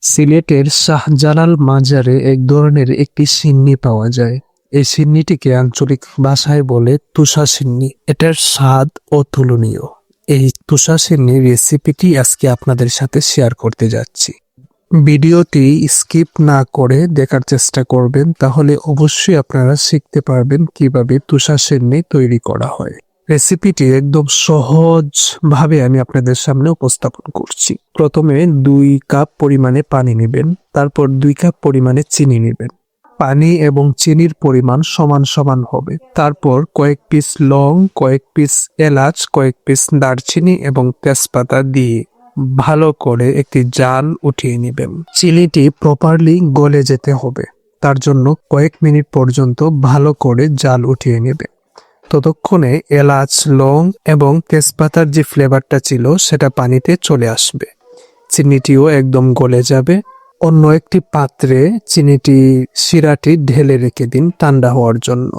সিলেটের শাহজালাল মাজারে এক ধরনের একটি সিন্নি পাওয়া যায়। এই সিন্নিটিকে আঞ্চলিক ভাষায় বলে তুষা সিন্নি। এটার স্বাদ অতুলনীয়। এই তুষা সিন্নির রেসিপিটি আজকে আপনাদের সাথে শেয়ার করতে যাচ্ছি। ভিডিওটি স্কিপ না করে দেখার চেষ্টা করবেন, তাহলে অবশ্যই আপনারা শিখতে পারবেন কিভাবে তুষা সিন্নি তৈরি করা হয়। রেসিপিটি একদম সহজভাবে আমি আপনাদের সামনে উপস্থাপন করছি। প্রথমে 2 কাপ পরিমাণে পানি নেবেন, তারপর 2 কাপ পরিমাণে চিনি নেবেন। পানি এবং চিনির পরিমাণ সমান সমান হবে। তারপর কয়েক পিস লং, কয়েক পিস এলাচ, কয়েক পিস দারচিনি এবং তেজপাতা দিয়ে ভালো করে একটি জাল উঠিয়ে নেবেন। চিনিটি প্রপারলি গলে যেতে হবে, তার জন্য কয়েক মিনিট পর্যন্ত ভালো করে জাল উঠিয়ে নেবেন। ততক্ষণে এলাচ, লং এবং তেজপাতার যে ফ্লেভারটা ছিল সেটা পানিতে চলে আসবে। চিনিটিও একদম গলে যাবে। অন্য একটি পাত্রে শিরাটি ঢেলে রেখে দিন ঠান্ডা হওয়ার জন্য।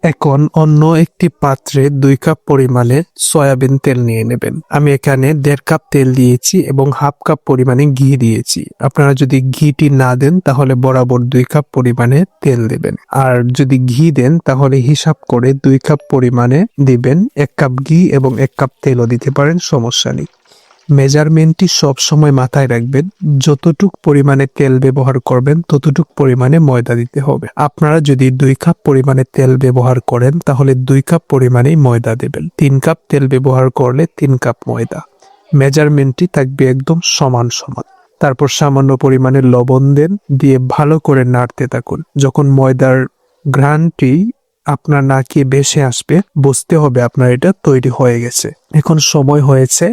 এখন অন্য একটি পাত্রে 2 কাপ পরিমাণে সয়াবিন তেল নিয়ে নেবেন। আমি এখানে 1.5 কাপ তেল দিয়েছি এবং 1/2 কাপ পরিমাণে ঘি দিয়েছি। আপনারা যদি ঘিটি না দেন তাহলে বরাবর 2 কাপ পরিমাণে তেল দেবেন, আর যদি ঘি দেন তাহলে হিসাব করে 2 কাপ পরিমাণে দিবেন। 1 কাপ ঘি এবং 1 কাপ তেলও দিতে পারেন, সমস্যা নেই। মেজারমেন্টটি সব সময় মাথায় রাখবেন, যতটুক পরিমাণে তেল ব্যবহার করবেন ততটুক পরিমাণে ময়দা দিতে হবে। আপনারা যদি 2 কাপ পরিমাণে তেল ব্যবহার করেন তাহলে 2 কাপ পরিমাণেই ময়দা দেবেন। 3 কাপ তেল ব্যবহার করলে 3 কাপ ময়দা। মেজারমেন্টটি থাকবে একদম সমান সমান। তারপর সামান্য পরিমাণে লবণ দেন, দিয়ে ভালো করে নাড়তে থাকুন। যখন ময়দার ঘ্রাণটি আপনার নাকে ভেসে আসবে, বুঝতে হবে আপনার এটা তৈরি হয়ে গেছে। এখন সময় হয়েছে,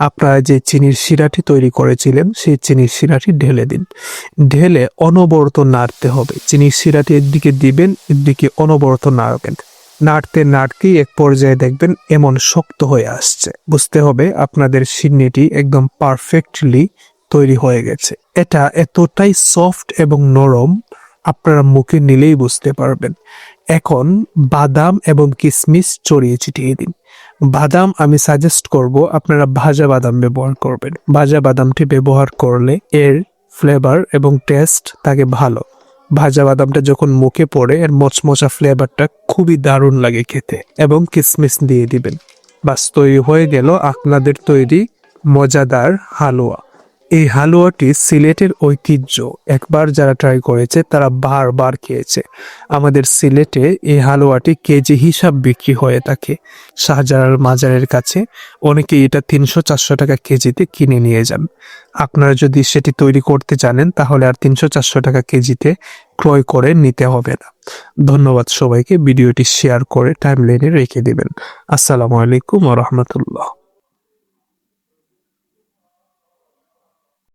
আপনারা যে চিনির শিরাটি তৈরি করেছিলেন সেই চিনির শিরাটি ঢেলে দিন। ঢেলে অনবরত নাড়তে হবে। চিনির শিরাটি একদিকে দিবেন, একদিকে অনবরত নাড়বেন। নাড়তে নাড়তেই এক পর্যায়ে দেখবেন এমন শক্ত হয়ে আসছে। বুঝতে হবে আপনাদের সিন্নিটি একদম পারফেক্টলি তৈরি হয়ে গেছে। এটা এতটাই সফট এবং নরম, আপনারা মুখে নিলেই বুঝতে পারবেন। এখন বাদাম এবং কিশমিশ ছড়িয়ে ছিটিয়ে দিন। বাদাম আমি সাজেস্ট করব আপনারা ভাজা বাদাম ব্যবহার করবেন। ভাজা বাদামটি ব্যবহার করলে এর ফ্লেভার এবং টেস্ট থাকে ভালো। ভাজা বাদামটা যখন মুখে পড়ে এর মচমচা ফ্লেভারটা খুবই দারুণ লাগে খেতে। এবং কিশমিশ দিয়ে দিবেন। বাস, তৈরি হয়ে গেল আপনাদের তৈরি মজাদার হালুয়া। এই হালুয়াটি সিলেটের ঐতিহ্য। একবার যারা ট্রাই করেছে তারা বারবার খেয়েছে। আমাদের সিলেটে এই হালুয়াটি কেজি হিসাব বিক্রি হয়ে থাকে শাহজালাল মাজারের কাছে। অনেকে এটা 300-400 টাকা কেজিতে কিনে নিয়ে যান। আপনারা যদি সেটি তৈরি করতে জানেন তাহলে আর 300-400 টাকা কেজিতে ক্রয় করে নিতে হবে না। ধন্যবাদ সবাইকে। ভিডিওটি শেয়ার করে টাইমলাইনে রেখে দিবেন। আসসালামু আলাইকুম ওয়া রাহমাতুল্লাহ।